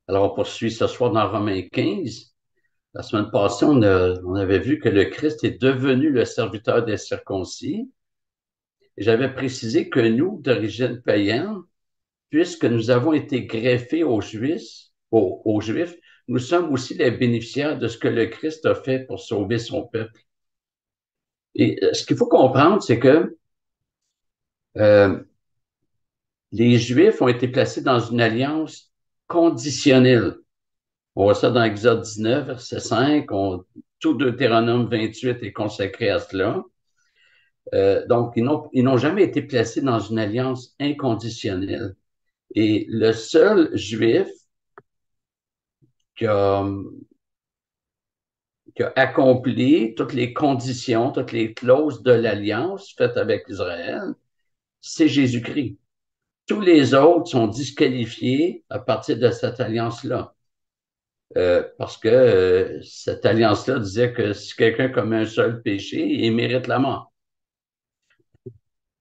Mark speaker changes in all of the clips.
Speaker 1: Alors, on poursuit ce soir dans Romains 15. La semaine passée, on avait vu que le Christ est devenu le serviteur des circoncis. Et j'avais précisé que nous, d'origine païenne, puisque nous avons été greffés aux Juifs, nous sommes aussi les bénéficiaires de ce que le Christ a fait pour sauver son peuple. Et ce qu'il faut comprendre, c'est que euh, les Juifs ont été placés dans une alliance conditionnelle. On voit ça dans Exode 19, verset 5. Tout Deutéronome 28 est consacré à cela. Donc, ils n'ont jamais été placés dans une alliance inconditionnelle. Et le seul juif qui a, qui a accompli toutes les conditions, toutes les clauses de l'alliance faite avec Israël, c'est Jésus-Christ. Tous les autres sont disqualifiés à partir de cette alliance-là. Parce que cette alliance-là disait que si quelqu'un commet un seul péché, il mérite la mort.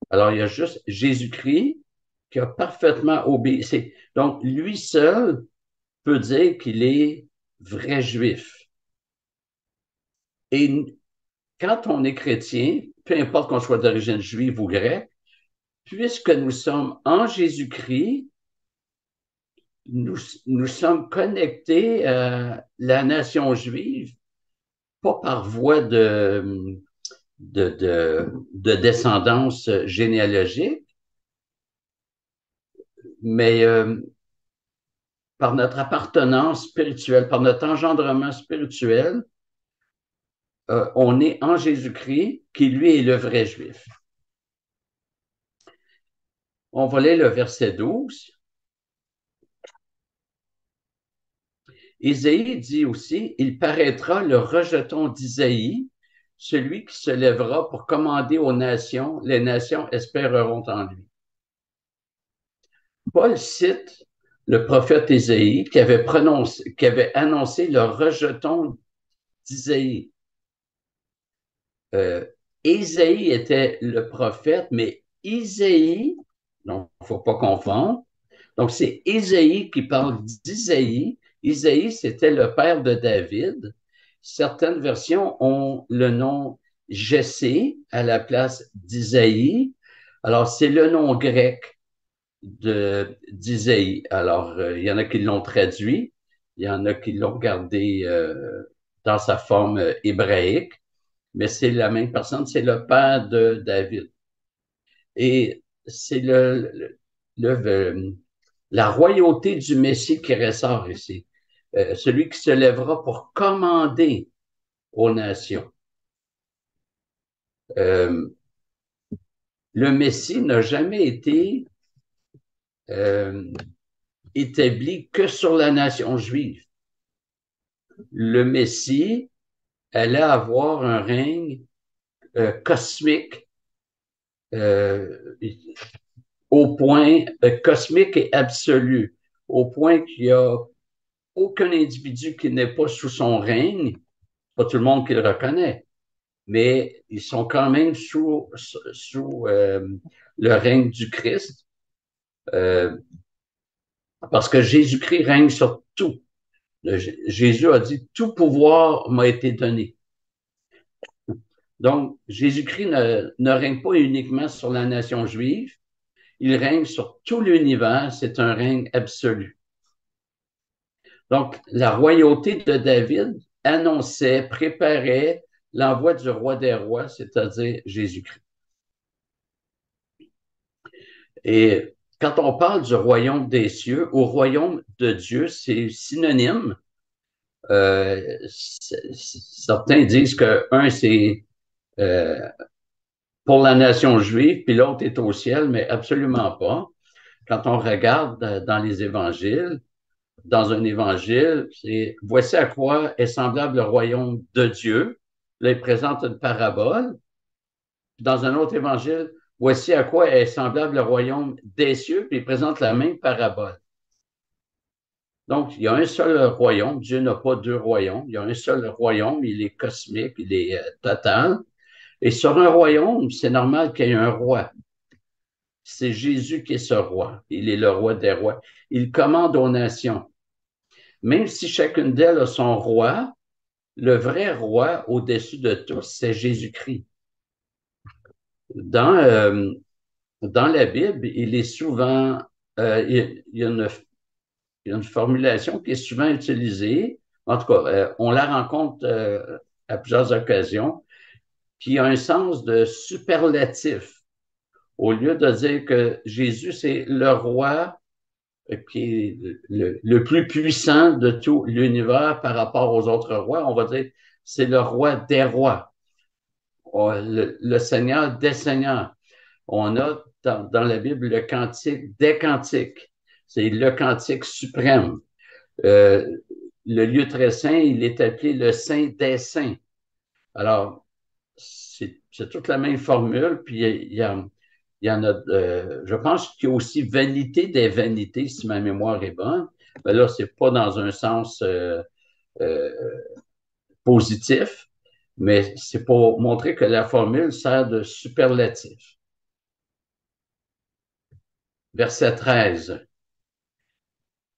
Speaker 1: Alors, il y a juste Jésus-Christ qui a parfaitement obéi. Donc, lui seul peut dire qu'il est vrai juif. Et quand on est chrétien, peu importe qu'on soit d'origine juive ou grecque, puisque nous sommes en Jésus-Christ, nous sommes connectés à la nation juive, pas par voie de descendance généalogique, mais par notre appartenance spirituelle, par notre engendrement spirituel, on est en Jésus-Christ, qui lui est le vrai juif. On va lire le verset 12. Isaïe dit aussi, il paraîtra le rejeton d'Isaïe, celui qui se lèvera pour commander aux nations, les nations espéreront en lui. Paul cite le prophète Isaïe qui avait annoncé le rejeton d'Isaïe. Isaïe était le prophète, mais Isaïe, donc il ne faut pas confondre, donc c'est Isaïe qui parle d'Isaïe. Isaïe, c'était le père de David. Certaines versions ont le nom Jessé à la place d'Isaïe. Alors, c'est le nom grec d'Isaïe. Alors, il y en a qui l'ont traduit, il y en a qui l'ont gardé dans sa forme hébraïque, mais c'est la même personne, c'est le père de David. Et c'est la royauté du Messie qui ressort ici. Celui qui se lèvera pour commander aux nations. Euh, le Messie n'a jamais été euh, établi que sur la nation juive. Le Messie allait avoir un règne cosmique euh, au point cosmique et absolu, au point qu'il n'y a aucun individu qui n'est pas sous son règne, pas tout le monde qui le reconnaît, mais ils sont quand même sous le règne du Christ, euh, parce que Jésus-Christ règne sur tout. Jésus a dit, tout pouvoir m'a été donné. Donc, Jésus-Christ ne règne pas uniquement sur la nation juive, il règne sur tout l'univers, c'est un règne absolu. Donc, la royauté de David annonçait, préparait l'envoi du roi des rois, c'est-à-dire Jésus-Christ. Et quand on parle du royaume des cieux, au royaume de Dieu, c'est synonyme. Euh, Certains disent que un, c'est euh, pour la nation juive, puis l'autre est au ciel, mais absolument pas. Quand on regarde dans les évangiles, dans un évangile, c'est voici à quoi est semblable le royaume de Dieu. Là, il présente une parabole. Dans un autre évangile, voici à quoi est semblable le royaume des cieux, puis il présente la même parabole. Donc, il y a un seul royaume. Dieu n'a pas deux royaumes. Il y a un seul royaume. Il est cosmique, il est total. Et sur un royaume, c'est normal qu'il y ait un roi. C'est Jésus qui est ce roi. Il est le roi des rois. Il commande aux nations. Même si chacune d'elles a son roi, le vrai roi au-dessus de tous, c'est Jésus-Christ. Dans, dans la Bible, il est souvent, il y a une formulation qui est souvent utilisée, en tout cas, on la rencontre à plusieurs occasions, qui a un sens de superlatif. Au lieu de dire que Jésus, c'est le roi qui est le plus puissant de tout l'univers par rapport aux autres rois, on va dire c'est le roi des rois, le Seigneur des seigneurs. On a dans la Bible le cantique des cantiques. C'est le cantique suprême. Euh, le lieu très saint, il est appelé le Saint des saints. Alors, c'est toute la même formule, puis il y en a, je pense qu'il y a aussi vanité des vanités, si ma mémoire est bonne. Mais là, c'est pas dans un sens euh, positif, mais c'est pour montrer que la formule sert de superlatif. Verset 13.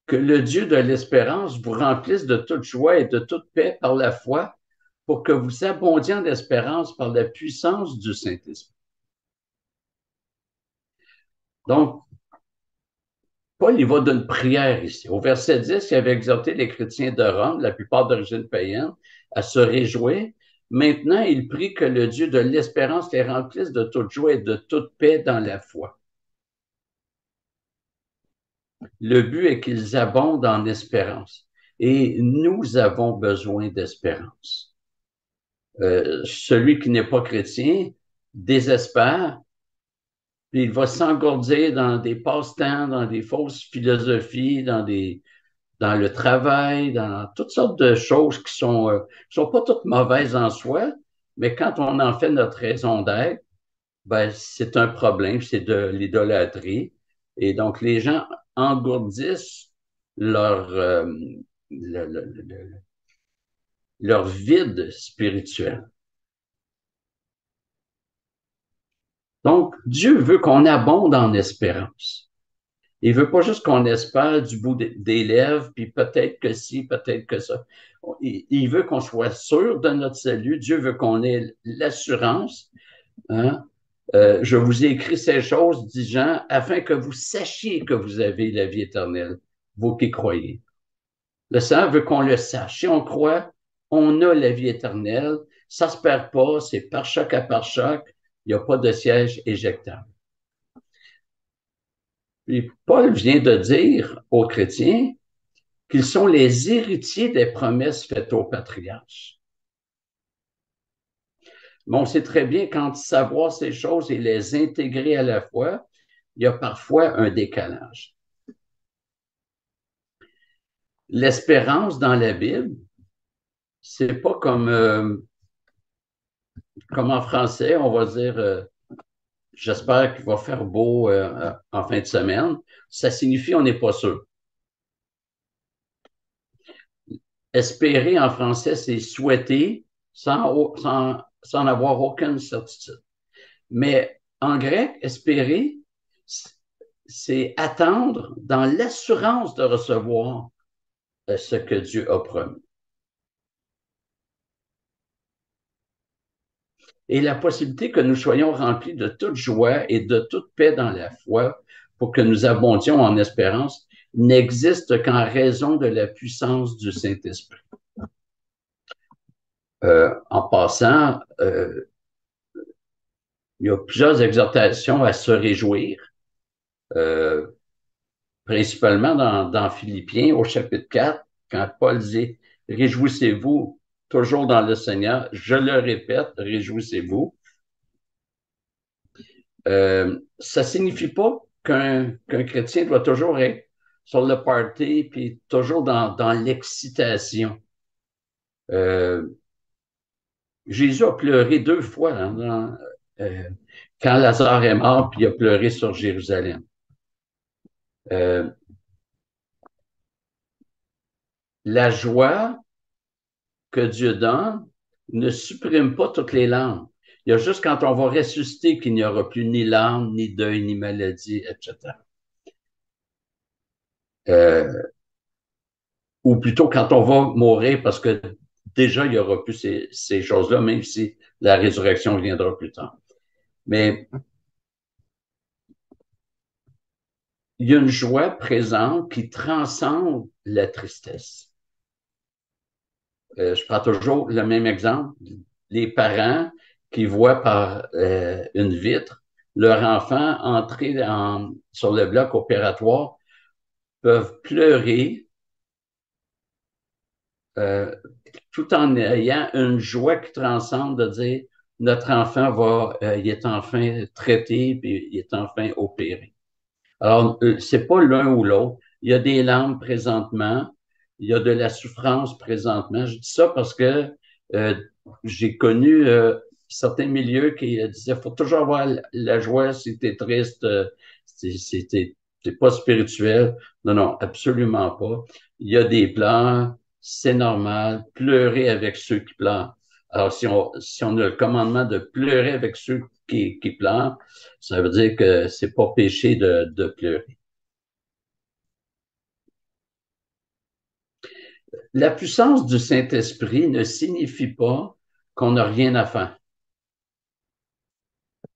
Speaker 1: Que le Dieu de l'espérance vous remplisse de toute joie et de toute paix par la foi, pour que vous abondiez en espérance par la puissance du Saint-Esprit. Donc, Paul, il va d'une prière ici. Au verset 10, il avait exhorté les chrétiens de Rome, la plupart d'origine païenne, à se réjouir. Maintenant, il prie que le Dieu de l'espérance les remplisse de toute joie et de toute paix dans la foi. Le but est qu'ils abondent en espérance. Et nous avons besoin d'espérance. Celui qui n'est pas chrétien désespère, puis il va s'engourdir dans des passe-temps, dans des fausses philosophies, dans le travail, dans toutes sortes de choses qui sont pas toutes mauvaises en soi, mais quand on en fait notre raison d'être, ben, c'est un problème, c'est de l'idolâtrie. Et donc, les gens engourdissent leur, le, le, le, leur vide spirituel. Donc, Dieu veut qu'on abonde en espérance. Il veut pas juste qu'on espère du bout des lèvres, puis peut-être que ci, peut-être que ça. Il veut qu'on soit sûr de notre salut. Dieu veut qu'on ait l'assurance. Hein? Je vous ai écrit ces choses, dit Jean, afin que vous sachiez que vous avez la vie éternelle, vous qui croyez. Le Seigneur veut qu'on le sache. Si on croit, on a la vie éternelle. Ça se perd pas, c'est par choc à par choc. Il n'y a pas de siège éjectable. Puis Paul vient de dire aux chrétiens qu'ils sont les héritiers des promesses faites aux patriarches. Mais on sait très bien qu'en savoir ces choses et les intégrer à la fois, il y a parfois un décalage. L'espérance dans la Bible, c'est pas comme en français, on va dire j'espère qu'il va faire beau en fin de semaine. Ça signifie on n'est pas sûr. Espérer en français, c'est souhaiter sans avoir aucune certitude. Mais en grec, espérer, c'est attendre dans l'assurance de recevoir ce que Dieu a promis. Et la possibilité que nous soyons remplis de toute joie et de toute paix dans la foi pour que nous abondions en espérance n'existe qu'en raison de la puissance du Saint-Esprit. En passant, il y a plusieurs exhortations à se réjouir, principalement dans Philippiens au chapitre 4, quand Paul dit « Réjouissez-vous toujours dans le Seigneur ». Je le répète, réjouissez-vous. Ça ne signifie pas qu'un chrétien doit toujours être sur le party puis toujours dans l'excitation. Jésus a pleuré 2 fois quand Lazare est mort, puis il a pleuré sur Jérusalem. La joie que Dieu donne ne supprime pas toutes les larmes. Il y a juste quand on va ressusciter qu'il n'y aura plus ni larmes, ni deuil, ni maladie, etc. ou plutôt quand on va mourir, parce que déjà, il n'y aura plus ces choses-là, même si la résurrection viendra plus tard. Mais il y a une joie présente qui transcende la tristesse. Je prends toujours le même exemple. Les parents qui voient par une vitre leur enfant entrer sur le bloc opératoire peuvent pleurer euh, tout en ayant une joie qui transcende de dire notre enfant il est enfin traité puis il est enfin opéré. Alors, c'est pas l'un ou l'autre. Il y a des larmes présentement, il y a de la souffrance présentement. Je dis ça parce que euh, j'ai connu certains milieux qui disaient faut toujours avoir la joie si t'es triste, t'es pas spirituel. Non, non, absolument pas. Il y a des pleurs, c'est normal. Pleurer avec ceux qui pleurent. Alors, si on a le commandement de pleurer avec ceux qui pleurent, ça veut dire que c'est pas péché de pleurer. La puissance du Saint-Esprit ne signifie pas qu'on n'a rien à faire.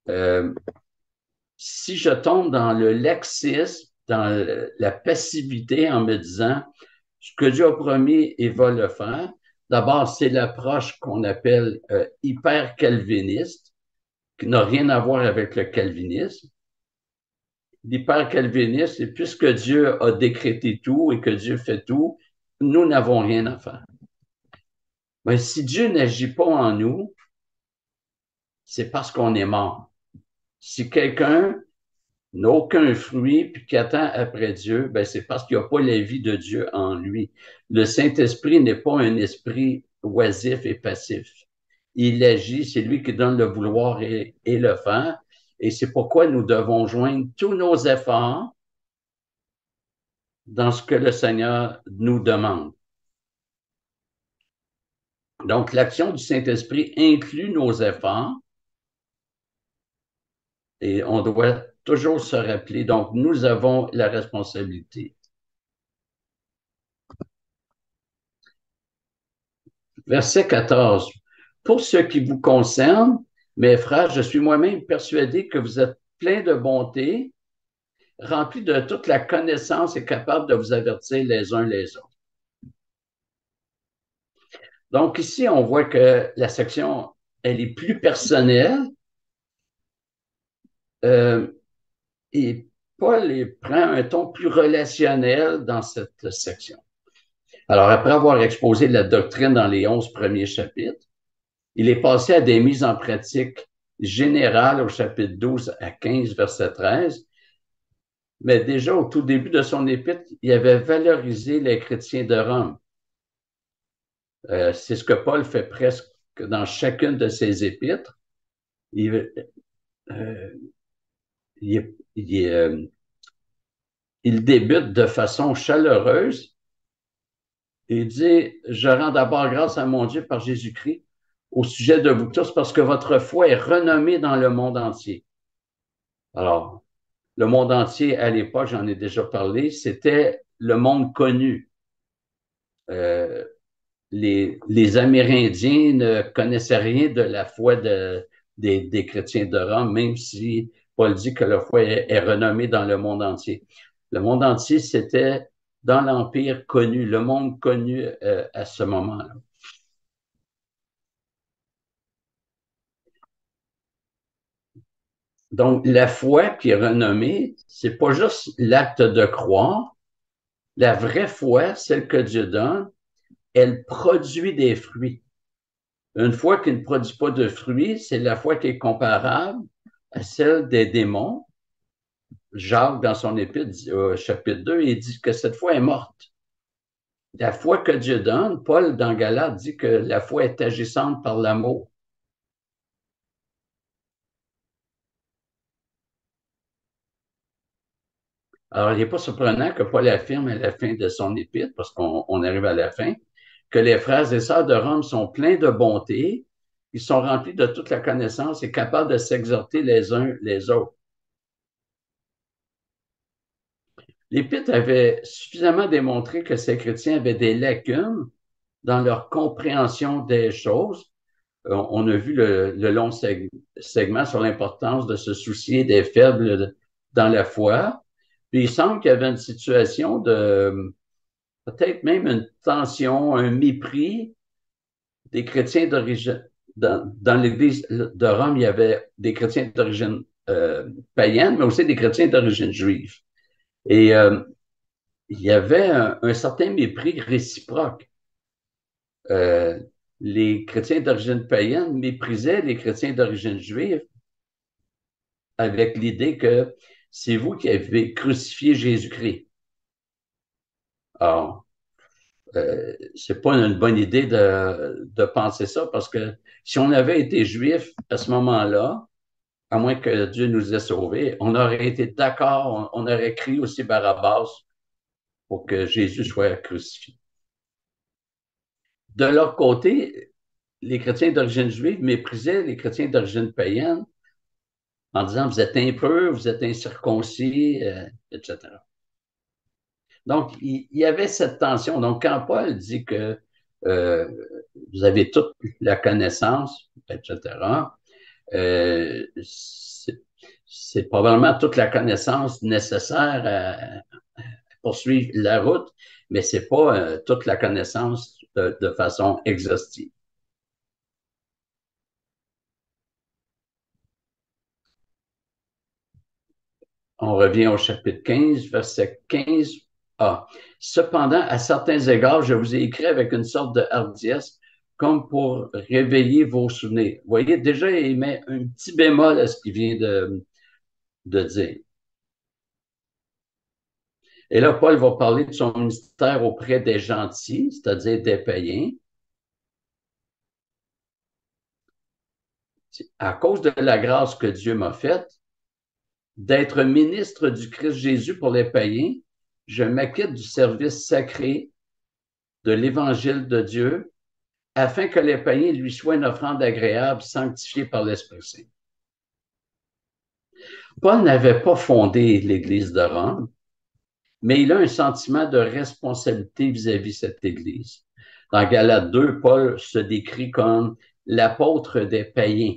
Speaker 1: Euh, Si je tombe dans le laxisme, dans la passivité en me disant ce que Dieu a promis et va le faire, d'abord, c'est l'approche qu'on appelle hyper-calviniste, qui n'a rien à voir avec le calvinisme. L'hyper-calviniste, c'est puisque Dieu a décrété tout et que Dieu fait tout, nous n'avons rien à faire. Mais si Dieu n'agit pas en nous, c'est parce qu'on est mort. Si quelqu'un n'a aucun fruit puis qui attend après Dieu, ben c'est parce qu'il n'y a pas la vie de Dieu en lui. Le Saint-Esprit n'est pas un esprit oisif et passif. Il agit, c'est lui qui donne le vouloir et le faire. Et c'est pourquoi nous devons joindre tous nos efforts dans ce que le Seigneur nous demande. Donc, l'action du Saint-Esprit inclut nos efforts et on doit toujours se rappeler. Donc, nous avons la responsabilité. Verset 14. Pour ce qui vous concerne, mes frères, je suis moi-même persuadé que vous êtes pleins de bonté, remplis de toute la connaissance et capables de vous avertir les uns les autres. Donc ici, on voit que la section, elle est plus personnelle et Paul prend un ton plus relationnel dans cette section. Alors, après avoir exposé la doctrine dans les 11 premiers chapitres, il est passé à des mises en pratique générales au chapitre 12 à 15, verset 13. Mais déjà au tout début de son épître, il avait valorisé les chrétiens de Rome. C'est ce que Paul fait presque dans chacune de ses épîtres. Il, euh, il débute de façon chaleureuse et dit, je rends d'abord grâce à mon Dieu par Jésus-Christ au sujet de vous tous parce que votre foi est renommée dans le monde entier. Alors, le monde entier, à l'époque, j'en ai déjà parlé, c'était le monde connu. Euh, les Amérindiens ne connaissaient rien de la foi des chrétiens de Rome, même si Paul dit que la foi est renommée dans le monde entier. Le monde entier, c'était dans l'Empire connu, le monde connu à ce moment-là. Donc, la foi qui est renommée, c'est pas juste l'acte de croire. La vraie foi, celle que Dieu donne, elle produit des fruits. Une foi qui ne produit pas de fruits, c'est la foi qui est comparable à celle des démons. Jacques, dans son épître, chapitre 2, il dit que cette foi est morte. La foi que Dieu donne, Paul, dans Galates, dit que la foi est agissante par l'amour. Alors, il n'est pas surprenant que Paul affirme à la fin de son épître, parce qu'on arrive à la fin, que les frères et sœurs de Rome sont pleins de bonté, ils sont remplis de toute la connaissance et capables de s'exhorter les uns les autres. l'Épître avait suffisamment démontré que ces chrétiens avaient des lacunes dans leur compréhension des choses. On a vu le long segment sur l'importance de se soucier des faibles dans la foi. Puis il semble qu'il y avait une situation de peut-être même une tension, un mépris des chrétiens d'origine. Dans l'Église de Rome, il y avait des chrétiens d'origine païenne, mais aussi des chrétiens d'origine juive. Et il y avait un certain mépris réciproque. Euh, les chrétiens d'origine païenne méprisaient les chrétiens d'origine juive avec l'idée que c'est vous qui avez crucifié Jésus-Christ. Alors, c'est pas une bonne idée de penser ça parce que si on avait été juif à ce moment-là, à moins que Dieu nous ait sauvés, on aurait été d'accord, on aurait crié aussi Barabbas pour que Jésus soit crucifié. De leur côté, les chrétiens d'origine juive méprisaient les chrétiens d'origine païenne en disant vous êtes impurs, vous êtes incirconcis, etc. Donc, il y avait cette tension. Donc, quand Paul dit que euh, vous avez toute la connaissance, etc., euh, c'est probablement toute la connaissance nécessaire à poursuivre la route, mais c'est pas toute la connaissance de façon exhaustive. On revient au chapitre 15, verset 15a. Cependant, à certains égards, je vous ai écrit avec une sorte de hardiesse, comme pour réveiller vos souvenirs. Vous voyez, déjà, il met un petit bémol à ce qu'il vient de dire. Et là, Paul va parler de son ministère auprès des gentils, c'est-à-dire des païens, à cause de la grâce que Dieu m'a faite, d'être ministre du Christ Jésus pour les païens, je m'acquitte du service sacré de l'évangile de Dieu, afin que les païens lui soient une offrande agréable, sanctifiée par l'Esprit Saint. Paul n'avait pas fondé l'Église de Rome, mais il a un sentiment de responsabilité vis-à-vis de cette Église. Dans Galates 2, Paul se décrit comme l'apôtre des païens.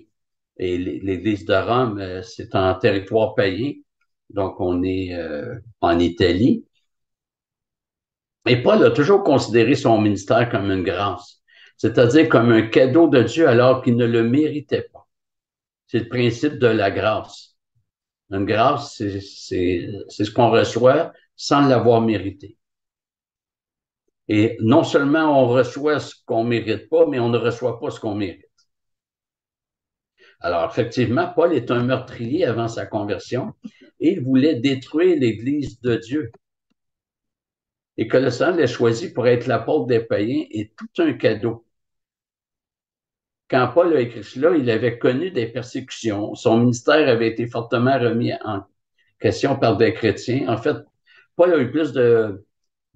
Speaker 1: Et l'Église de Rome, c'est un territoire païen, donc on est en Italie. Et Paul a toujours considéré son ministère comme une grâce, c'est-à-dire comme un cadeau de Dieu alors qu'il ne le méritait pas. C'est le principe de la grâce. Une grâce, c'est ce qu'on reçoit sans l'avoir mérité. Et non seulement on reçoit ce qu'on ne mérite pas, mais on ne reçoit pas ce qu'on mérite. Alors, effectivement, Paul est un meurtrier avant sa conversion et il voulait détruire l'Église de Dieu. Et que le Seigneur l'ait choisi pour être l'apôtre des païens est tout un cadeau. Quand Paul a écrit cela, il avait connu des persécutions. Son ministère avait été fortement remis en question par des chrétiens. En fait, Paul a eu plus de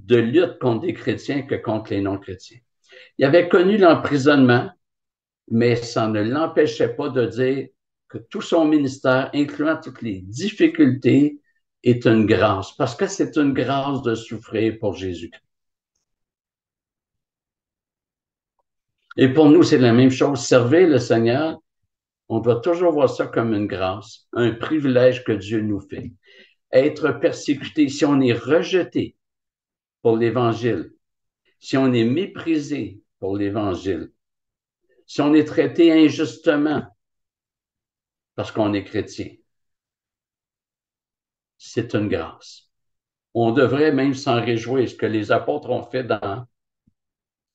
Speaker 1: lutte contre des chrétiens que contre les non-chrétiens. Il avait connu l'emprisonnement, mais ça ne l'empêchait pas de dire que tout son ministère, incluant toutes les difficultés, est une grâce, parce que c'est une grâce de souffrir pour Jésus-Christ. Et pour nous, c'est la même chose. Servir le Seigneur, on doit toujours voir ça comme une grâce, un privilège que Dieu nous fait. Être persécuté, si on est rejeté pour l'Évangile, si on est méprisé pour l'Évangile, si on est traité injustement parce qu'on est chrétien, c'est une grâce. On devrait même s'en réjouir. Ce que les apôtres ont fait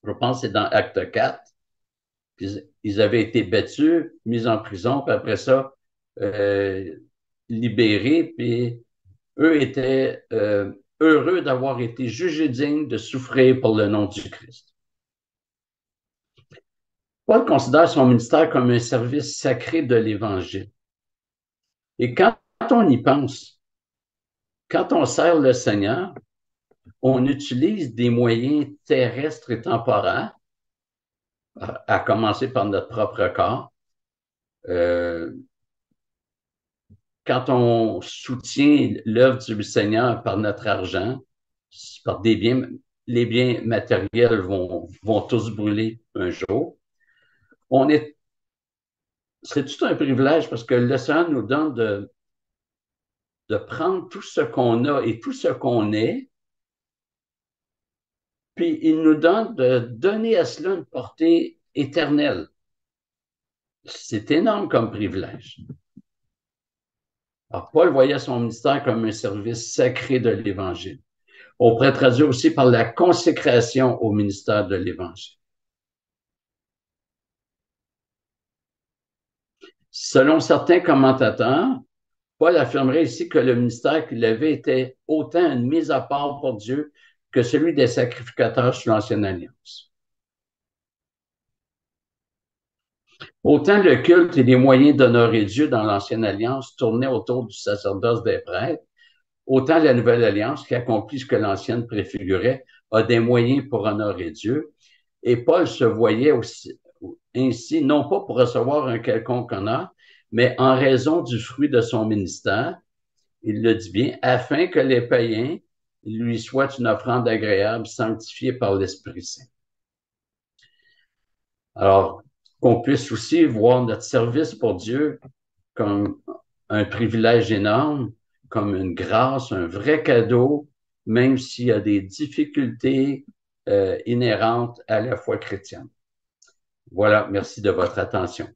Speaker 1: je pense, c'est dans Acte 4. Ils avaient été battus, mis en prison, puis après ça, euh, libérés, puis eux étaient heureux d'avoir été jugés dignes de souffrir pour le nom du Christ. Paul considère son ministère comme un service sacré de l'Évangile. Et quand on y pense, quand on sert le Seigneur, on utilise des moyens terrestres et temporaires, à commencer par notre propre corps. Euh, quand on soutient l'œuvre du Seigneur par notre argent, par des biens, les biens matériels vont tous brûler un jour. On est, c'est tout un privilège parce que le Seigneur nous donne de prendre tout ce qu'on a et tout ce qu'on est, puis il nous donne de donner à cela une portée éternelle. C'est énorme comme privilège. Alors, Paul voyait son ministère comme un service sacré de l'Évangile. On pourrait traduire aussi par la consécration au ministère de l'Évangile. Selon certains commentateurs, Paul affirmerait ici que le ministère qu'il avait était autant une mise à part pour Dieu que celui des sacrificateurs sous l'Ancienne Alliance. Autant le culte et les moyens d'honorer Dieu dans l'Ancienne Alliance tournaient autour du sacerdoce des prêtres, autant la Nouvelle Alliance, qui accomplit ce que l'Ancienne préfigurait, a des moyens pour honorer Dieu. Et Paul se voyait aussi, ainsi, non pas pour recevoir un quelconque honneur, mais en raison du fruit de son ministère, il le dit bien, afin que les païens lui soient une offrande agréable, sanctifiée par l'Esprit Saint. Alors, qu'on puisse aussi voir notre service pour Dieu comme un privilège énorme, comme une grâce, un vrai cadeau, même s'il y a des difficultés inhérentes à la foi chrétienne. Voilà, merci de votre attention.